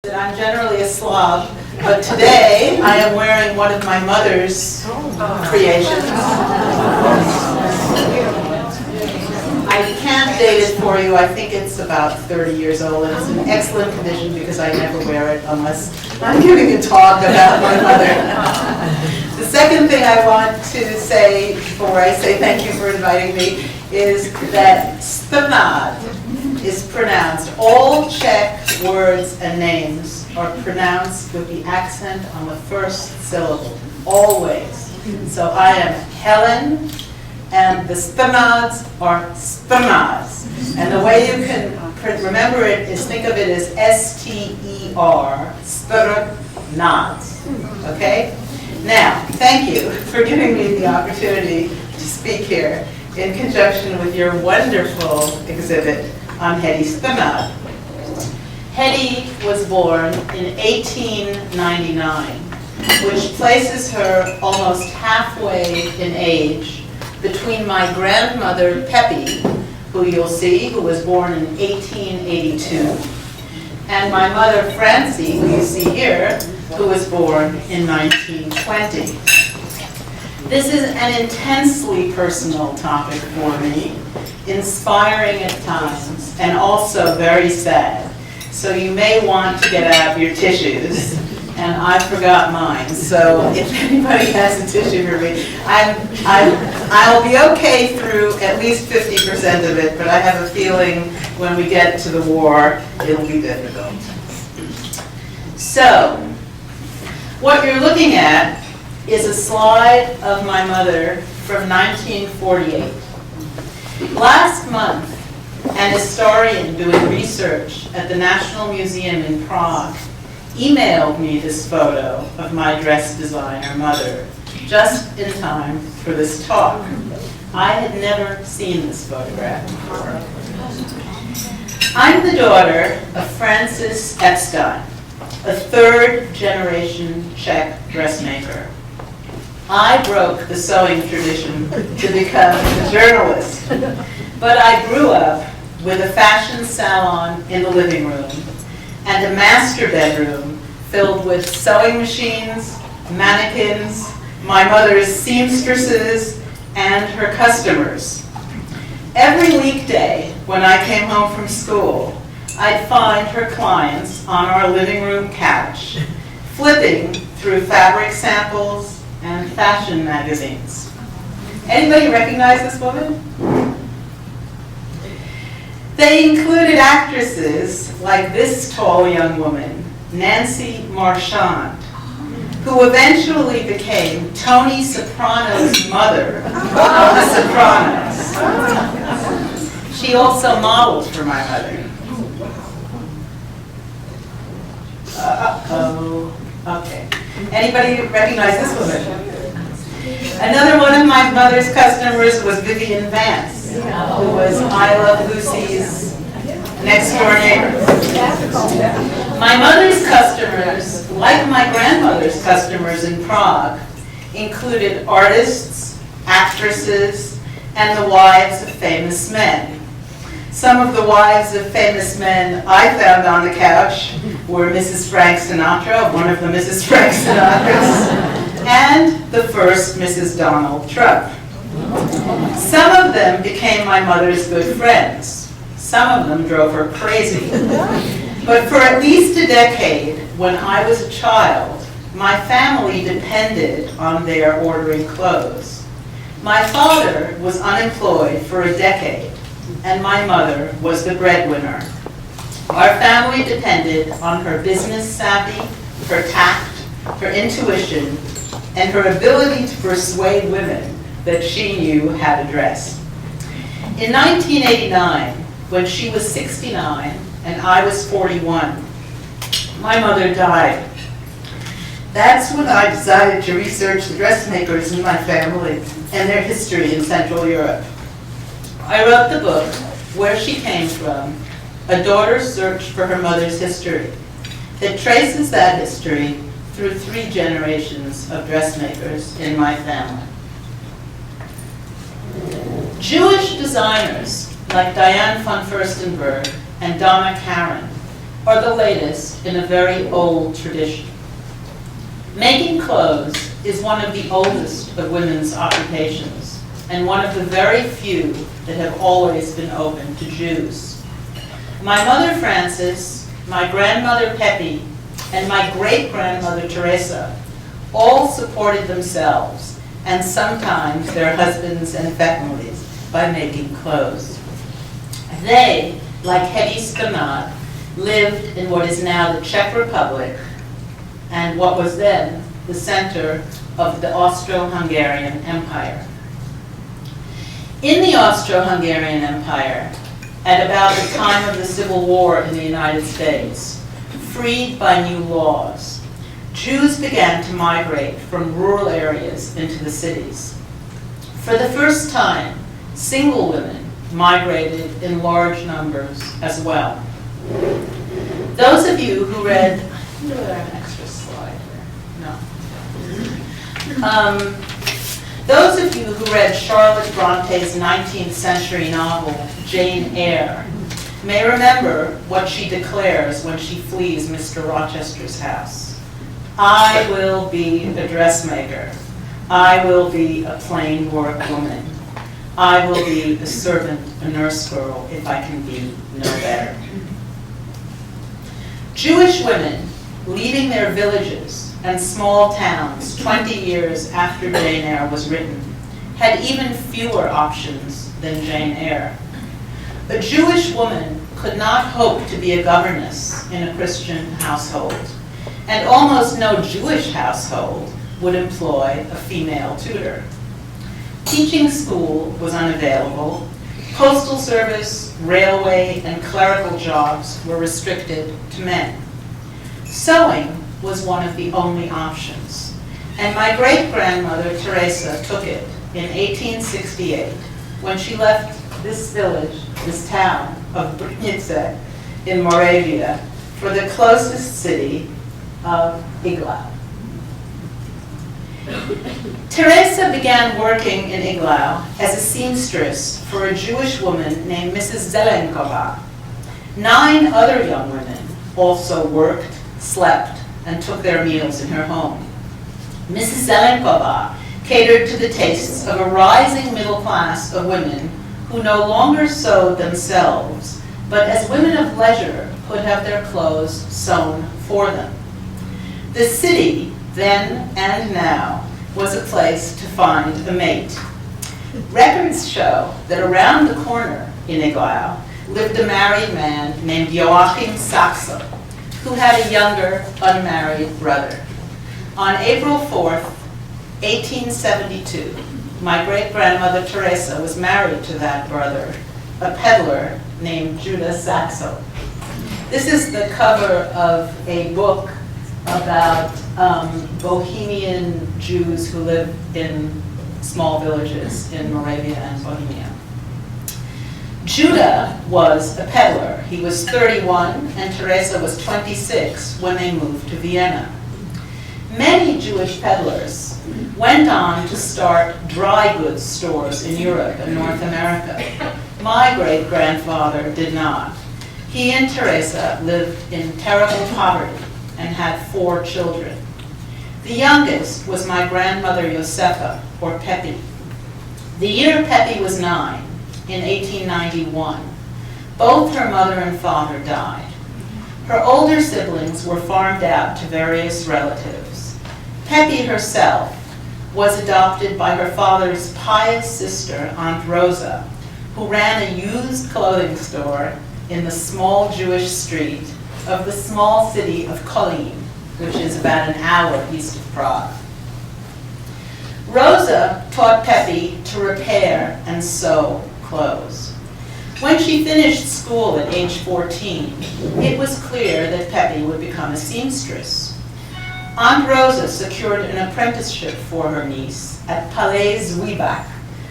I'm generally a slob, but today I am wearing one of my mother's creations. I can't date it for you. I think it's about 30 years old, and it's in excellent condition because I never wear it unless I'm giving a talk about my mother. The second thing I want to say before I say thank you for inviting me is that Spanad is pronounced. All Czech words and names are pronounced with the accent on the first syllable, always. So I am Helen, and the Spanads are Spanads. And the way you can remember it is think of it as S-T-E-R, Spanads. Okay? Now, thank you for giving me the opportunity to speak here in conjunction with your wonderful exhibit on Hedy Spanad. Hedy was born in 1899, which places her almost halfway in age between my grandmother, Peppy, who you'll see, who was born in 1882, and my mother, Francie, who you see here, who was born in 1920. This is an intensely personal topic for me, inspiring at times, and also very sad. So you may want to get out your tissues, and I forgot mine. So if anybody has a tissue for me, I'll be okay through at least 50% of it, but I have a feeling when we get to the war, it'll be difficult. So, what you're looking at is a slide of my mother from 1948. Last month, an historian doing research at the National Museum in Prague emailed me this photo of my dress designer mother, just in time for this talk. I had never seen this photograph before. I'm the daughter of Helen Epstein, a third-generation Czech dressmaker. I broke the sewing tradition to become a journalist, but I grew up with a fashion salon in the living room and a master bedroom filled with sewing machines, mannequins, my mother's seamstresses, and her customers. Every weekday when I came home from school, I'd find her clients on our living room couch, flipping through fabric samples and fashion magazines. Anybody recognize this woman? They included actresses like this tall young woman, Nancy Marchand, who eventually became Tony Soprano's mother on The Sopranos. She also modeled for my mother. Okay. Anybody recognize this woman? Another one of my mother's customers was Vivian Vance, who was I Love Lucy's next door neighbor. My mother's customers, like my grandmother's customers in Prague, included artists, actresses, and the wives of famous men. Some of the wives of famous men I found on the couch were Mrs. Frank Sinatra, one of the Mrs. Frank Sinatras, and the first Mrs. Donald Trump. Some of them became my mother's good friends. Some of them drove her crazy. But for at least a decade, when I was a child, my family depended on their ordering clothes. My father was unemployed for a decade, and my mother was the breadwinner. Our family depended on her business savvy, her tact, her intuition, and her ability to persuade women that she knew how to dress. In 1989, when she was 69 and I was 41, my mother died. That's when I decided to research the dressmakers in my family and their history in Central Europe. I wrote the book, Where She Came From, A Daughter's Search for Her Mother's History, that traces that history through 3 generations of dressmakers in my family. Jewish designers like Diane von Furstenberg and Donna Karan or the latest in a very old tradition. Making clothes is one of the oldest of women's occupations, and one of the very few that have always been open to Jews. My mother Frances, my grandmother Pepi, and my great-grandmother Teresa all supported themselves, and sometimes their husbands and families, by making clothes. They, like Hedy Spanat, lived in what is now the Czech Republic and what was then the center of the Austro-Hungarian Empire. In the Austro-Hungarian Empire, at about the time of the Civil War in the United States, freed by new laws, Jews began to migrate from rural areas into the cities. For the first time, single women migrated in large numbers as well. Those of you who read, do I have an extra slide here? No. Those of you who read Charlotte Bronte's 19th century novel, Jane Eyre, may remember what she declares when she flees Mr. Rochester's house. I will be a dressmaker. I will be a plain work woman. I will be a servant, a nurse girl, if I can be no better. Jewish women leaving their villages and small towns 20 years after Jane Eyre was written had even fewer options than Jane Eyre. A Jewish woman could not hope to be a governess in a Christian household, and almost no Jewish household would employ a female tutor. Teaching school was unavailable. Postal service, railway, and clerical jobs were restricted to men. Sewing was one of the only options, and my great-grandmother Teresa took it in 1868 when she left this village, this town of Brnice in Moravia, for the closest city of Iglau. Teresa began working in Iglau as a seamstress for a Jewish woman named Mrs. Zelenkova. 9 other young women also worked, slept, and took their meals in her home. Mrs. Zelenkova catered to the tastes of a rising middle class of women who no longer sewed themselves, but as women of leisure could have their clothes sewn for them. The city, then and now, was a place to find a mate. Records show that around the corner in Iglau lived a married man named Joachim Saxo, who had a younger, unmarried brother. On April 4th, 1872, my great-grandmother Teresa was married to that brother, a peddler named Judah Saxo. This is the cover of a book about Bohemian Jews who live in small villages in Moravia and Bohemia. Judah was a peddler. He was 31 and Teresa was 26 when they moved to Vienna. Many Jewish peddlers went on to start dry goods stores in Europe and North America. My great-grandfather did not. He and Teresa lived in terrible poverty and had 4 children. The youngest was my grandmother Josefa, or Pepi. The year Pepi was 9, in 1891, both her mother and father died. Her older siblings were farmed out to various relatives. Pepi herself was adopted by her father's pious sister, Aunt Rosa, who ran a used clothing store in the small Jewish street of the small city of Kolín, which is about an hour east of Prague. Rosa taught Pepi to repair and sew clothes. When she finished school at age 14, it was clear that Pepi would become a seamstress. Aunt Rosa secured an apprenticeship for her niece at Palais Zwieback,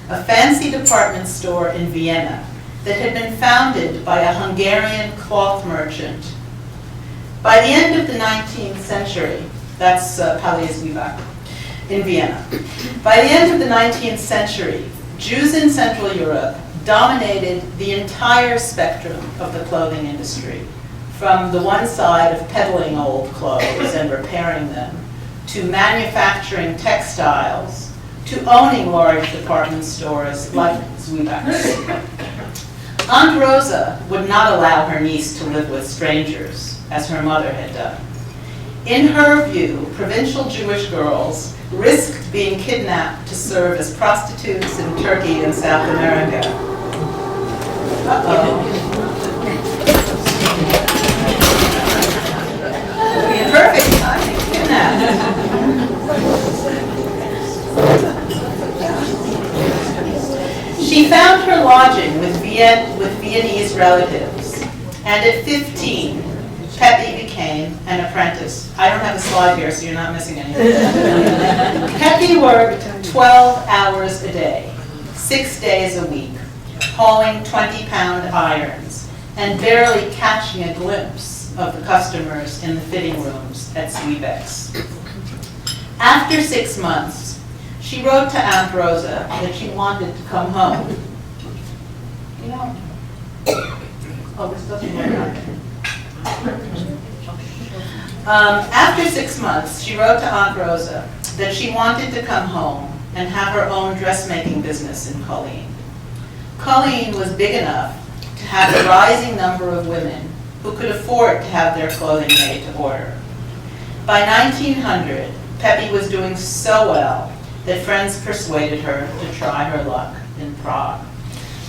a fancy department store in Vienna that had been founded by a Hungarian cloth merchant. By the end of the 19th century, that's Palais Zwieback in Vienna. By the end of the 19th century, Jews in Central Europe dominated the entire spectrum of the clothing industry, from the one side of peddling old clothes and repairing them, to manufacturing textiles, to owning large department stores like Zwieback's. Aunt Rosa would not allow her niece to live with strangers, as her mother had done. In her view, provincial Jewish girls risked being kidnapped to serve as prostitutes in Turkey and South America. Perfect timing, kidnapped. She found her lodging with Viennese relatives, and at 15, Peppy became an apprentice. I don't have a slide here, so you're not missing anything. Peppy worked 12 hours a day, 6 days a week, hauling 20-pound irons, and barely catching a glimpse of the customers in the fitting rooms at Zwieback's. After 6 months, she wrote to Aunt Rosa that she wanted to come home. You know, oh, this doesn't work out. After 6 months, she wrote to Aunt Rosa that she wanted to come home and have her own dressmaking business in Colleen. Colleen was big enough to have a rising number of women who could afford to have their clothing made to order. By 1900, Peppy was doing so well that friends persuaded her to try her luck in Prague.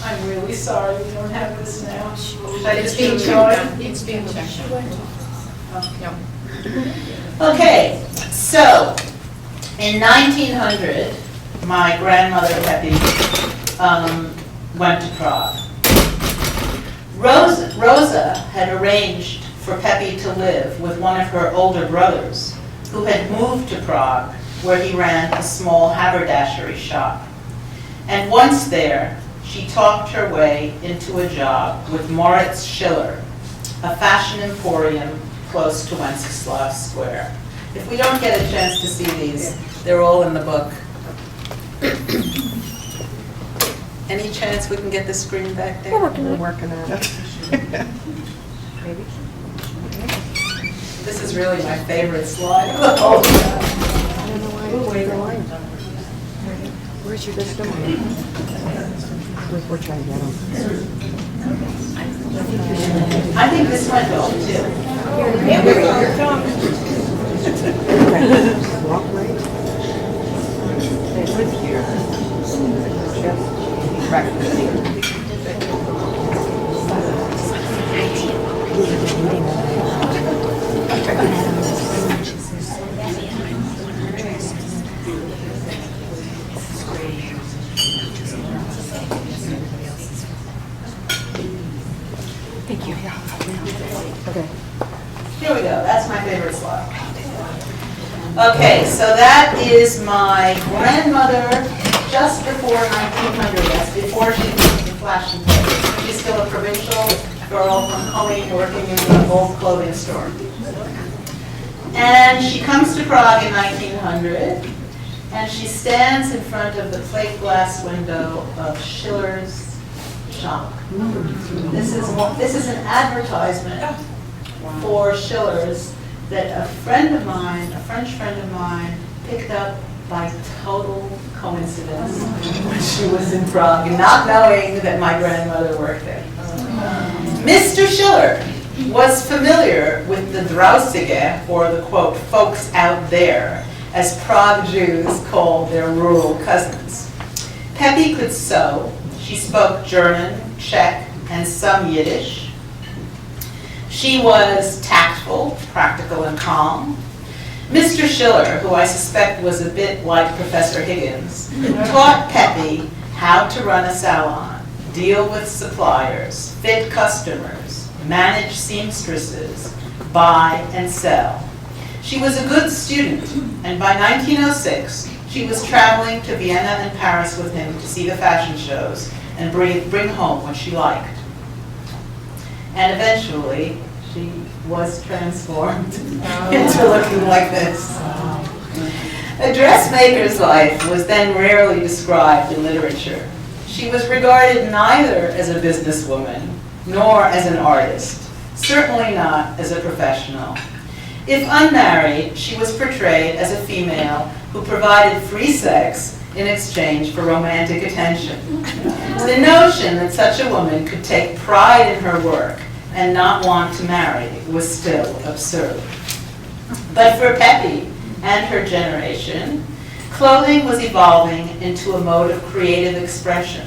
I'm really sorry we don't have this now. Should I just keep going? It's being checked. No. Okay, so in 1900, my grandmother Peppy went to Prague. Rosa had arranged for Peppy to live with one of her older brothers, who had moved to Prague, where he ran a small haberdashery shop. And once there, she talked her way into a job with Moritz Schiller, a fashion emporium close to Wenceslas Square. If we don't get a chance to see these, they're all in the book. Any chance we can get the screen back there? We're working on it. Maybe. This is really my favorite slide. Oh, I don't know why. Where's the line? Where's your system? We're trying to get them. I think this went off too. Here we go. Here it comes. Okay. Walk right. Stay right here. Just practice. Thank you. Okay. Here we go. That's my favorite slide. Okay, so that is my grandmother just before 1900. That's before she moved to Flash and Play. She's still a provincial girl from Colleen working in an old clothing store. And she comes to Prague in 1900, and she stands in front of the plate glass window of Schiller's shop. This is an advertisement for Schiller's that a friend of mine, a French friend of mine, picked up by total coincidence when she was in Prague, not knowing that my grandmother worked there. Mr. Schiller was familiar with the Drausige, or the quote, folks out there, as Prague Jews called their rural cousins. Peppy could sew. She spoke German, Czech, and some Yiddish. She was tactful, practical, and calm. Mr. Schiller, who I suspect was a bit like Professor Higgins, taught Peppy how to run a salon, deal with suppliers, fit customers, manage seamstresses, buy and sell. She was a good student, and by 1906, she was traveling to Vienna and Paris with him to see the fashion shows and bring home what she liked. And eventually, she was transformed into looking like this. A dressmaker's life was then rarely described in literature. She was regarded neither as a businesswoman nor as an artist, certainly not as a professional. If unmarried, she was portrayed as a female who provided free sex in exchange for romantic attention. The notion that such a woman could take pride in her work and not want to marry was still absurd. But for Pepe and her generation, clothing was evolving into a mode of creative expression,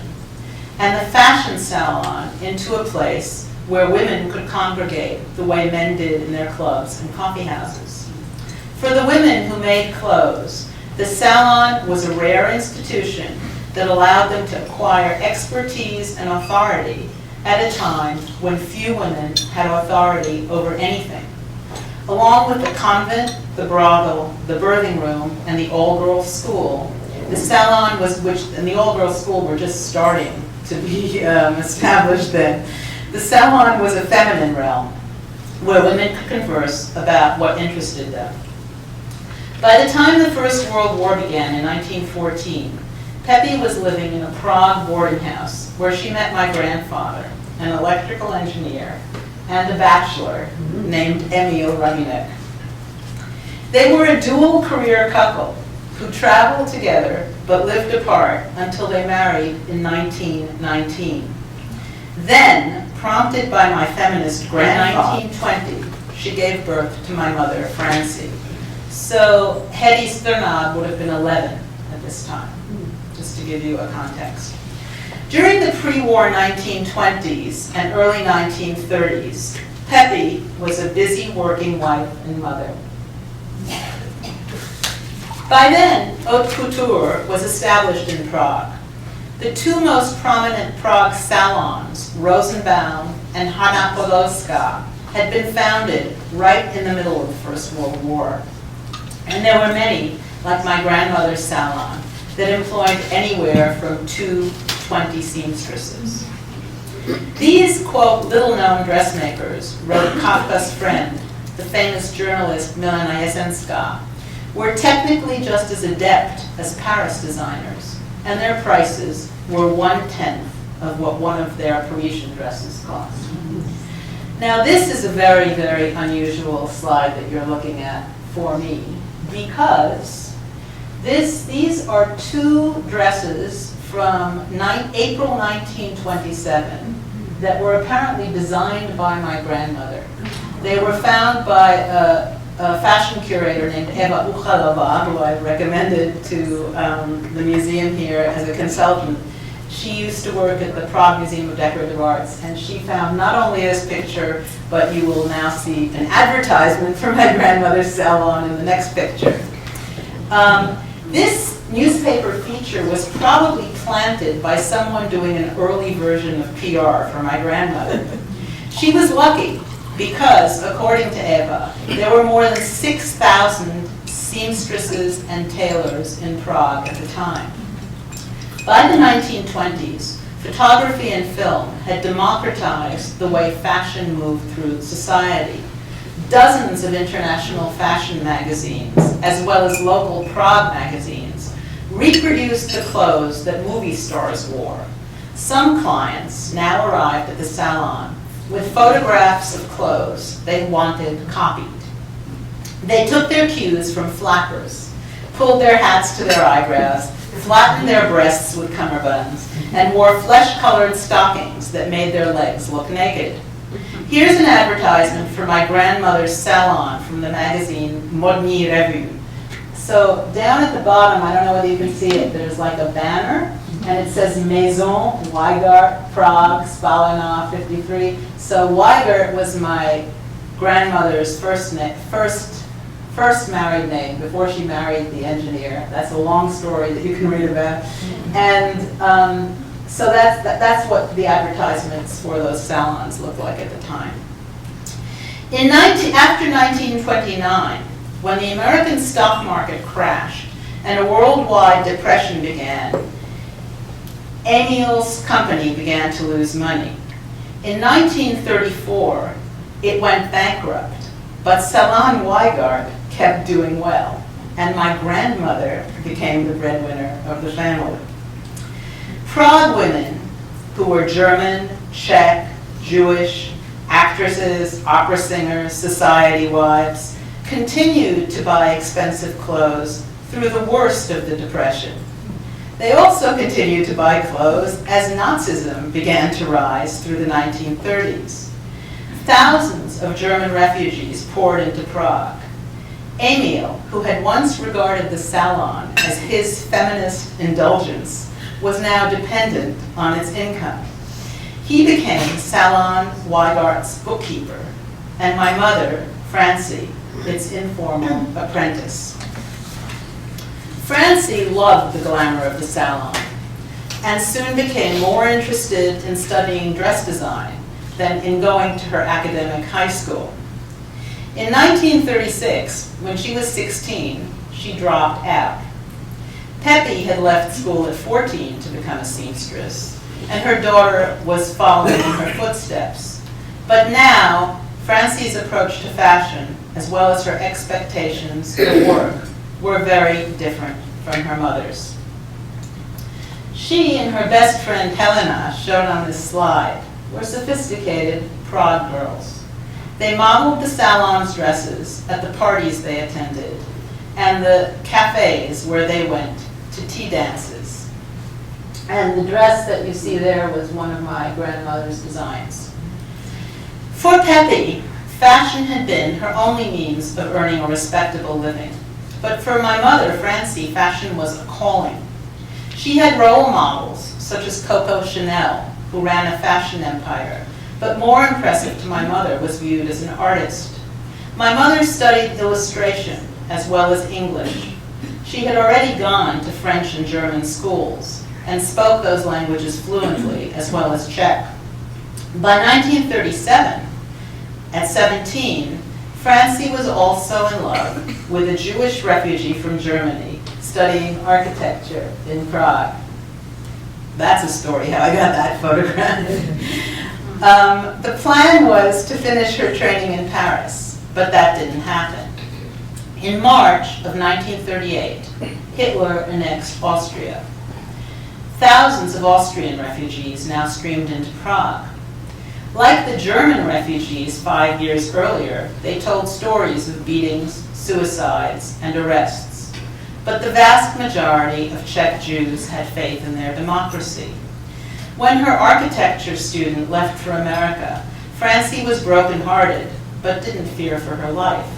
and the fashion salon into a place where women could congregate the way men did in their clubs and coffee houses. For the women who made clothes, the salon was a rare institution that allowed them to acquire expertise and authority at a time when few women had authority over anything. Along with the convent, the brothel, the birthing room, and the all-girls school, the salon and the all-girls school were just starting to be established then. The salon was a feminine realm where women could converse about what interested them. By the time the First World War began in 1914, Pepe was living in a Prague boarding house where she met my grandfather, an electrical engineer, and a bachelor named Emil Raminek. They were a dual career couple who traveled together but lived apart until they married in 1919. Then, prompted by my feminist grandfather, in 1920, she gave birth to my mother, Francie. So Hedy Sternad would have been 11 at this time, just to give you a context. During the pre-war 1920s and early 1930s, Pepe was a busy working wife and mother. By then, haute couture was established in Prague. The two most prominent Prague salons, Rosenbaum and Hanna Podolska, had been founded right in the middle of the First World War. And there were many, like my grandmother's salon, that employed anywhere from 2 to 20 seamstresses. These, quote, little-known dressmakers, wrote Kafka's friend, the famous journalist Milena Jesenska, were technically just as adept as Paris designers, and their prices were 1/10 of what one of their Parisian dresses cost. Now this is a very, very unusual slide that you're looking at for me, because these are two dresses from April 1927 that were apparently designed by my grandmother. They were found by a fashion curator named Eva Uchalova, who I've recommended to the museum here as a consultant. She used to work at the Prague Museum of Decorative Arts, and she found not only this picture, but you will now see an advertisement for my grandmother's salon in the next picture. This newspaper feature was probably planted by someone doing an early version of PR for my grandmother. She was lucky because, according to Eva, there were more than 6,000 seamstresses and tailors in Prague at the time. By the 1920s, photography and film had democratized the way fashion moved through society. Dozens of international fashion magazines, as well as local Prague magazines, reproduced the clothes that movie stars wore. Some clients now arrived at the salon with photographs of clothes they wanted copied. They took their cues from flappers, pulled their hats to their eyebrows, flattened their breasts with cummerbunds, and wore flesh-colored stockings that made their legs look naked. Here's an advertisement for my grandmother's salon from the magazine Modní Revue. So down at the bottom, I don't know whether you can see it, there's like a banner, and it says Maison Weigart, Prague, Spalina, 53. So Weigart was my grandmother's first married name before she married the engineer. That's a long story that you can read about. And so that's what the advertisements for those salons looked like at the time. After 1929, when the American stock market crashed and a worldwide depression began, Emil's company began to lose money. In 1934, it went bankrupt, but Salon Weigart kept doing well, and my grandmother became the breadwinner of the family. Prague women, who were German, Czech, Jewish, Actresses, opera singers, society wives continued to buy expensive clothes through the worst of the Depression. They also continued to buy clothes as Nazism began to rise through the 1930s. Thousands of German refugees poured into Prague. Emil, who had once regarded the salon as his feminist indulgence, was now dependent on its income. He became Salon Weigart's bookkeeper, and my mother, Francie, its informal apprentice. Francie loved the glamour of the salon and soon became more interested in studying dress design than in going to her academic high school. In 1936, when she was 16, she dropped out. Peppy had left school at 14 to become a seamstress, and her daughter was following in her footsteps. But now, Francie's approach to fashion, as well as her expectations for work, were very different from her mother's. She and her best friend Helena, shown on this slide, were sophisticated Prague girls. They modeled the salon's dresses at the parties they attended and the cafes where they went to tea dances. And the dress that you see there was one of my grandmother's designs. For Peppy, fashion had been her only means of earning a respectable living. But for my mother, Francie, fashion was a calling. She had role models, such as Coco Chanel, who ran a fashion empire. But more impressive to my mother was viewed as an artist. My mother studied illustration as well as English. She had already gone to French and German schools and spoke those languages fluently as well as Czech. By 1937, at 17, Francie was also in love with a Jewish refugee from Germany studying architecture in Prague. That's a story, how I got that photograph. The plan was to finish her training in Paris, but that didn't happen. In March of 1938, Hitler annexed Austria. Thousands of Austrian refugees now streamed into Prague. Like the German refugees 5 years earlier, they told stories of beatings, suicides, and arrests. But the vast majority of Czech Jews had faith in their democracy. When her architecture student left for America, Francie was brokenhearted, but didn't fear for her life.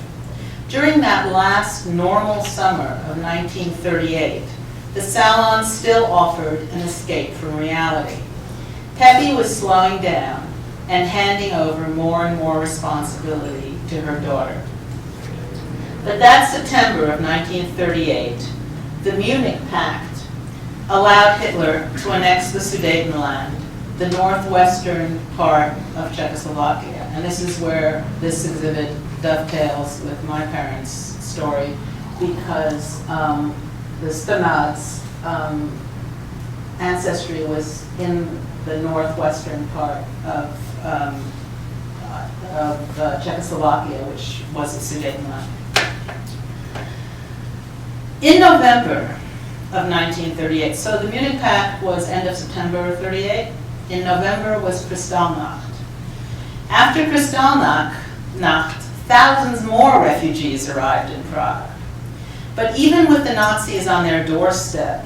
During that last normal summer of 1938, the salon still offered an escape from reality. Peppy was slowing down and handing over more and more responsibility to her daughter. But that September of 1938, the Munich Pact allowed Hitler to annex the Sudetenland, the northwestern part of Czechoslovakia. And this is where this exhibit dovetails with my parents' story, because the Stanads' ancestry was in the northwestern part of Czechoslovakia, which was the Sudetenland. In November of 1938, so the Munich Pact was end of September of 38. In November was Kristallnacht. After Kristallnacht, thousands more refugees arrived in Prague. But even with the Nazis on their doorstep,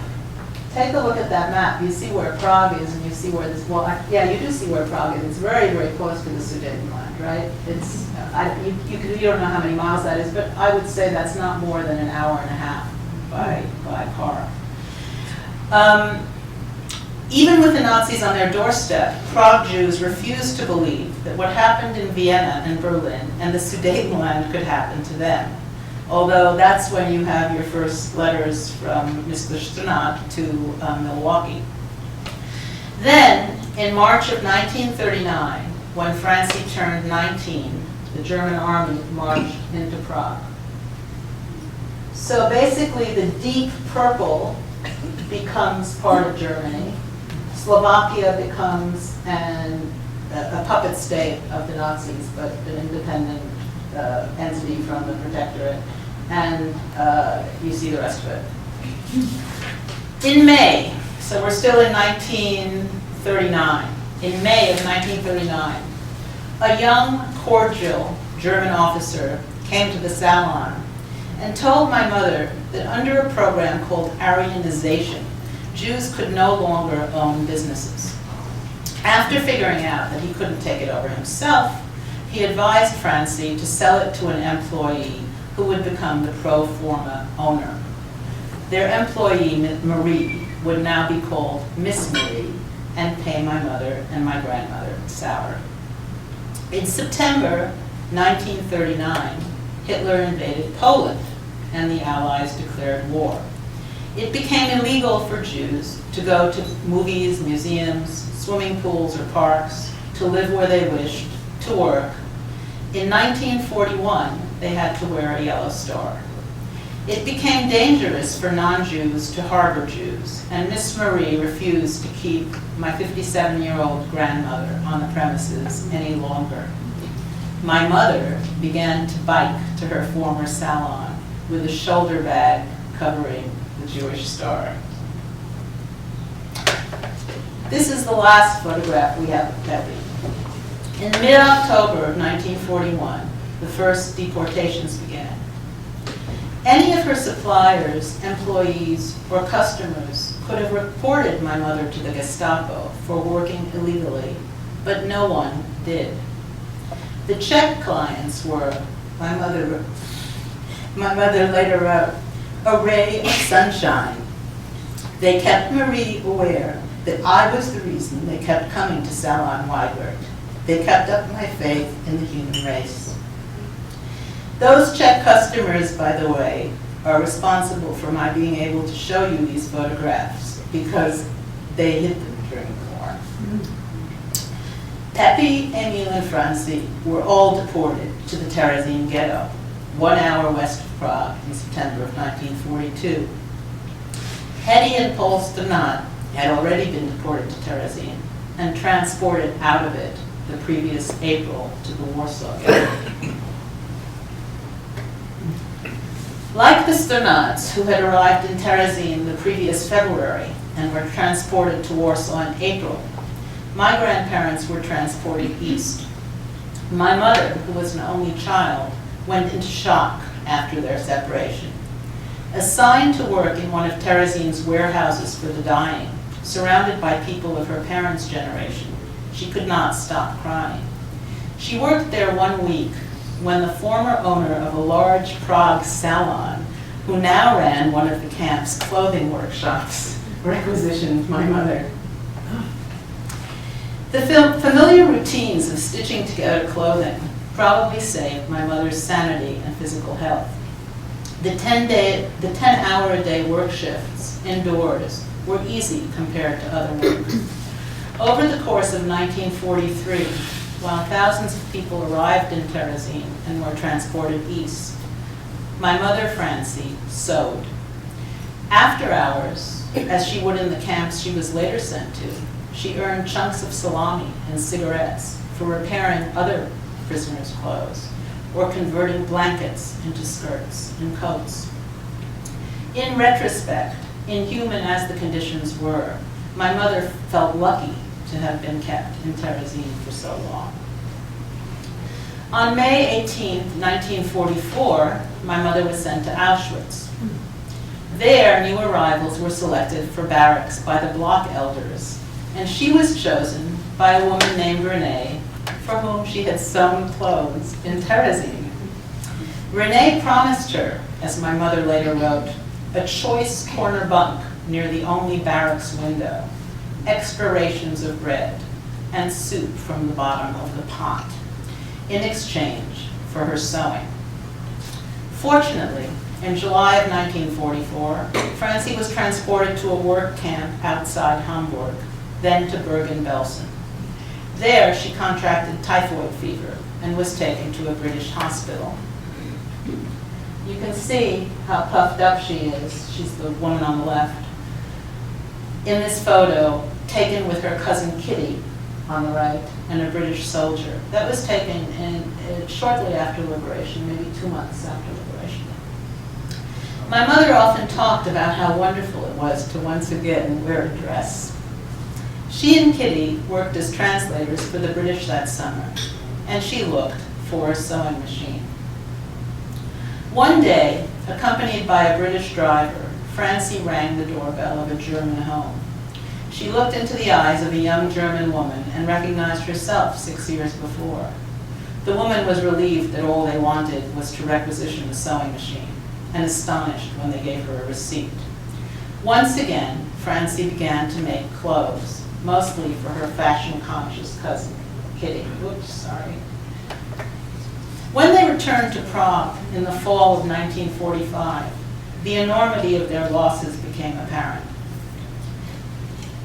take a look at that map. You see where Prague is, and you see where this, well, yeah, you do see where Prague is. It's very, very close to the Sudetenland, right? It's, you don't know how many miles that is, but I would say that's not more than an hour and a half by car. Even with the Nazis on their doorstep, Prague Jews refused to believe that what happened in Vienna and Berlin and the Sudetenland could happen to them. Although that's when you have your first letters from Mr. Stannard to Milwaukee. Then, in March of 1939, when Francie turned 19, the German army marched into Prague. So basically, the deep purple becomes part of Germany. Slovakia becomes a puppet state of the Nazis, but an independent entity from the protectorate. And you see the rest of it. In May, so we're still in 1939, in May of 1939, A young, cordial German officer came to the salon and told my mother that under a program called Aryanization, Jews could no longer own businesses. After figuring out that he couldn't take it over himself, he advised Francie to sell it to an employee who would become the pro forma owner. Their employee, Marie, would now be called Miss Marie and pay my mother and my grandmother salary. In September 1939, Hitler invaded Poland and the Allies declared war. It became illegal for Jews to go to movies, museums, swimming pools or parks, to live where they wished, to work. In 1941, they had to wear a yellow star. It became dangerous for non-Jews to harbor Jews, and Miss Marie refused to keep my 57-year-old grandmother on the premises any longer. My mother began to bike to her former salon with a shoulder bag covering the Jewish star. This is the last photograph we have of Pepe. In mid-October of 1941, the first deportations began. Any of her suppliers, employees, or customers could have reported my mother to the Gestapo for working illegally, but no one did. The Czech clients were, my mother later wrote, a ray of sunshine. They kept Marie aware that I was the reason they kept coming to Salon Weigert. They kept up my faith in the human race. Those Czech customers, by the way, are responsible for my being able to show you these photographs because they hid them during the war. Pepe, Emil, and Francie were all deported to the Terezin ghetto, 1 hour west of Prague in September of 1942. Hetty and Paul Stannat had already been deported to Terezin and transported out of it the previous April to the Warsaw ghetto. Like the Stannats, who had arrived in Terezin the previous February and were transported to Warsaw in April, my grandparents were transported east. My mother, who was an only child, went into shock after their separation. Assigned to work in one of Terezin's warehouses for the dying, surrounded by people of her parents' generation, she could not stop crying. She worked there 1 week when the former owner of a large Prague salon, who now ran one of the camp's clothing workshops, requisitioned my mother. The familiar routines of stitching together clothing probably saved my mother's sanity and physical health. The 10-hour-a-day work shifts indoors were easy compared to other work. Over the course of 1943, while thousands of people arrived in Terezin and were transported east, my mother, Francie, sewed. After hours, as she would in the camps she was later sent to, she earned chunks of salami and cigarettes for repairing other prisoners' clothes or converting blankets into skirts and coats. In retrospect, inhuman as the conditions were, my mother felt lucky to have been kept in Terezin for so long. On May 18, 1944, my mother was sent to Auschwitz. There, new arrivals were selected for barracks by the block elders, and she was chosen by a woman named Renee, for whom she had sewn clothes in Terezin. Renee promised her, as my mother later wrote, a choice corner bunk near the only barracks window, extra rations of bread, and soup from the bottom of the pot, in exchange for her sewing. Fortunately, in July of 1944, Francie was transported to a work camp outside Hamburg, then to Bergen-Belsen. There, she contracted typhoid fever and was taken to a British hospital. You can see how puffed up she is. She's the woman on the left. In this photo, taken with her cousin Kitty on the right and a British soldier. That was taken shortly after liberation, maybe 2 months after liberation. My mother often talked about how wonderful it was to once again wear a dress. She and Kitty worked as translators for the British that summer, and she looked for a sewing machine. One day, accompanied by a British driver, Francie rang the doorbell of a German home. She looked into the eyes of a young German woman and recognized herself 6 years before. The woman was relieved that all they wanted was to requisition a sewing machine, and astonished when they gave her a receipt. Once again, Francie began to make clothes, mostly for her fashion-conscious cousin, Kitty. Oops, sorry. When they returned to Prague in the fall of 1945, the enormity of their losses became apparent.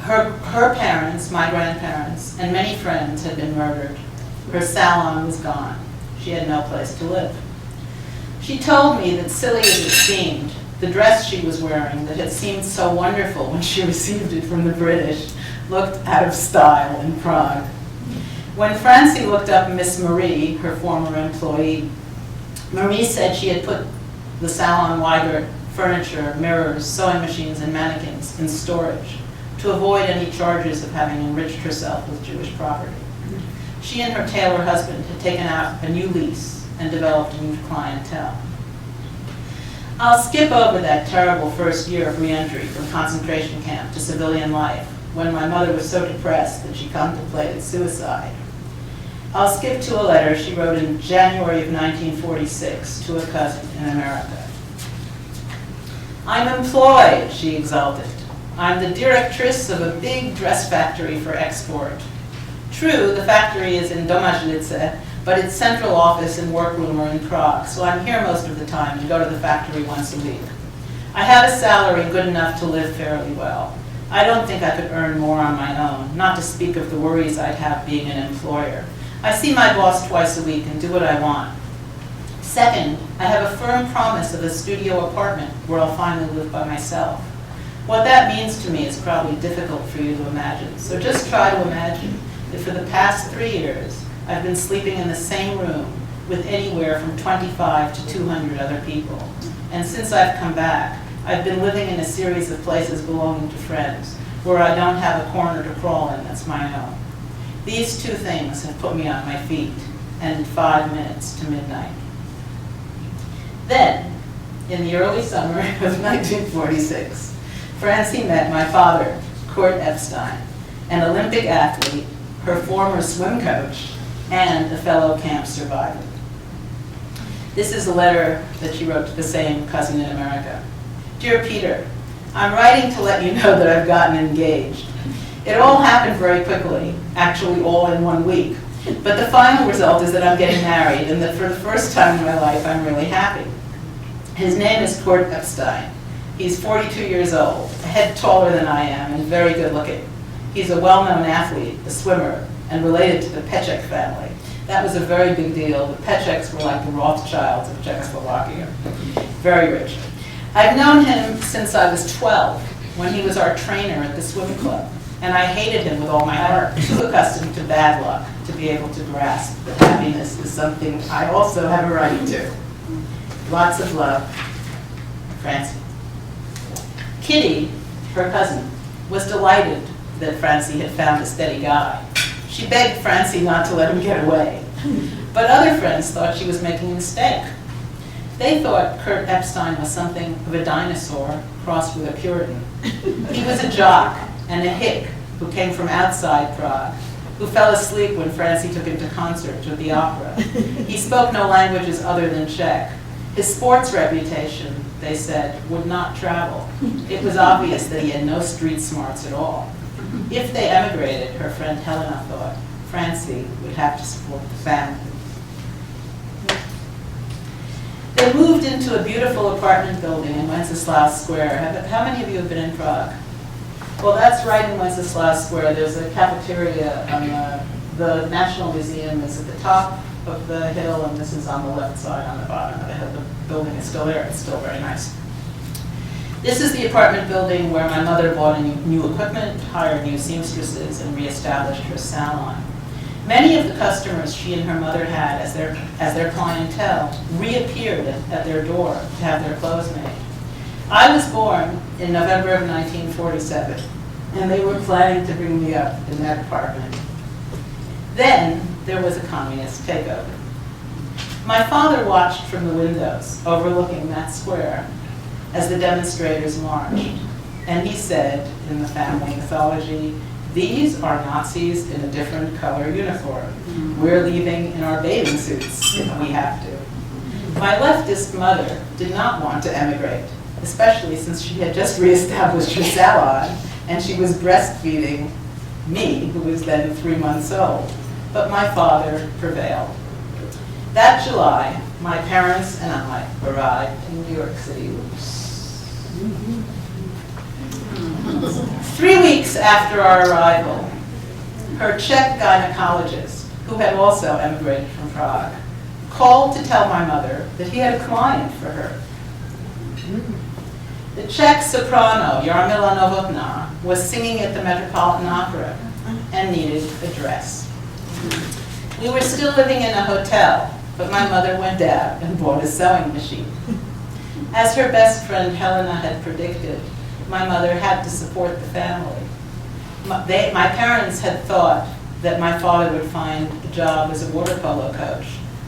Her parents, my grandparents, and many friends had been murdered. Her salon was gone. She had no place to live. She told me that, silly as it seemed, the dress she was wearing that had seemed so wonderful when she received it from the British looked out of style in Prague. When Francie looked up Miss Marie, her former employee, Marie said she had put the salon Weigert furniture, mirrors, sewing machines, and mannequins in storage to avoid any charges of having enriched herself with Jewish property. She and her tailor husband had taken out a new lease and developed a new clientele. I'll skip over that terrible first year of re-entry from concentration camp to civilian life, when my mother was so depressed that she contemplated suicide. I'll skip to a letter she wrote in January of 1946 to a cousin in America. "I'm employed," she exulted. "I'm the directress of a big dress factory for export. True, the factory is in Domažlice, but its central office and workroom are in Prague, so I'm here most of the time and go to the factory once a week. I have a salary good enough to live fairly well. I don't think I could earn more on my own, not to speak of the worries I'd have being an employer. I see my boss twice a week and do what I want. Second, I have a firm promise of a studio apartment where I'll finally live by myself. What that means to me is probably difficult for you to imagine, so just try to imagine that for the past 3 years, I've been sleeping in the same room with anywhere from 25 to 200 other people. And since I've come back, I've been living in a series of places belonging to friends where I don't have a corner to crawl in that's my own. These two things have put me on my feet, and in 5 minutes to midnight." Then, in the early summer of 1946, Francie met my father, Kurt Epstein, an Olympic athlete, her former swim coach, and a fellow camp survivor. This is a letter that she wrote to the same cousin in America. "Dear Peter, I'm writing to let you know that I've gotten engaged. It all happened very quickly, actually all in 1 week. But the final result is that I'm getting married, and that for the first time in my life, I'm really happy. His name is Kurt Epstein. He's 42 years old, a head taller than I am, and very good looking. He's a well-known athlete, a swimmer, and related to the Peček family. That was a very big deal. The Pečeks were like the Rothschilds of Czechoslovakia. Very rich. I've known him since I was 12, when he was our trainer at the swim club. And I hated him with all my heart, too accustomed to bad luck to be able to grasp that happiness is something I also have a right to. Lots of love, Francie." Kitty, her cousin, was delighted that Francie had found a steady guy. She begged Francie not to let him get away. But other friends thought she was making a mistake. They thought Kurt Epstein was something of a dinosaur crossed with a Puritan. He was a jock and a hick who came from outside Prague, who fell asleep when Francie took him to concerts or the opera. He spoke no languages other than Czech. His sports reputation, they said, would not travel. It was obvious that he had no street smarts at all. If they emigrated, her friend Helena thought, Francie would have to support the family. They moved into a beautiful apartment building in Wenceslaus Square. How many of you have been in Prague? Well, that's right in Wenceslaus Square. There's a cafeteria. The National Museum is at the top of the hill, and this is on the left side, on the bottom of the hill. The building is still there. It's still very nice. This is the apartment building where my mother bought new equipment, hired new seamstresses, and reestablished her salon. Many of the customers she and her mother had as their clientele reappeared at their door to have their clothes made. I was born in November of 1947, and they were planning to bring me up in that apartment. Then, there was a communist takeover. My father watched from the windows overlooking that square as the demonstrators marched, and he said in the family mythology, "These are Nazis in a different color uniform. We're leaving in our bathing suits if we have to." My leftist mother did not want to emigrate, especially since she had just reestablished her salon and she was breastfeeding me, who was then 3 months old. But my father prevailed. That July, my parents and I arrived in New York City. 3 weeks after our arrival, her Czech gynecologist, who had also emigrated from Prague, called to tell my mother that he had a client for her. The Czech soprano, Jarmila Novotná, was singing at the Metropolitan Opera and needed a dress. We were still living in a hotel, but my mother went out and bought a sewing machine. As her best friend Helena had predicted, my mother had to support the family. My parents had thought that my father would find a job as a water polo coach,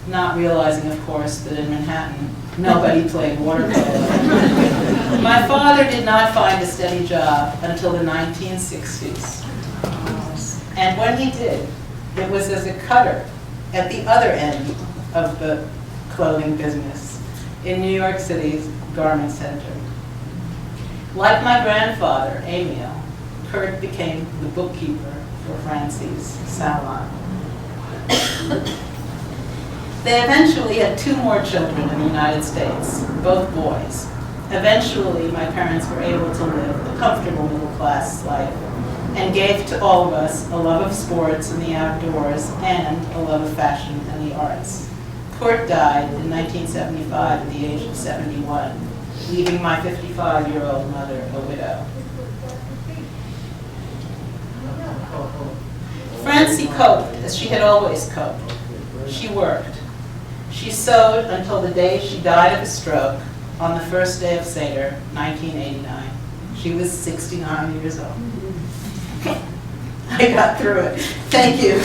not realizing, of course, that in Manhattan, nobody played water polo. My father did not find a steady job until the 1960s. And when he did, it was as a cutter at the other end of the clothing business in New York City's garment center. Like my grandfather, Emil, Kurt became the bookkeeper for Francie's salon. They eventually had 2 more children in the United States, both boys. Eventually, my parents were able to live a comfortable middle-class life and gave to all of us a love of sports and the outdoors and a love of fashion and the arts. Kurt died in 1975 at the age of 71, leaving my 55-year-old mother a widow. Francie coped as she had always coped. She worked. She sewed until the day she died of a stroke on the first day of Seder, 1989. She was 69 years old. I got through it. Thank you.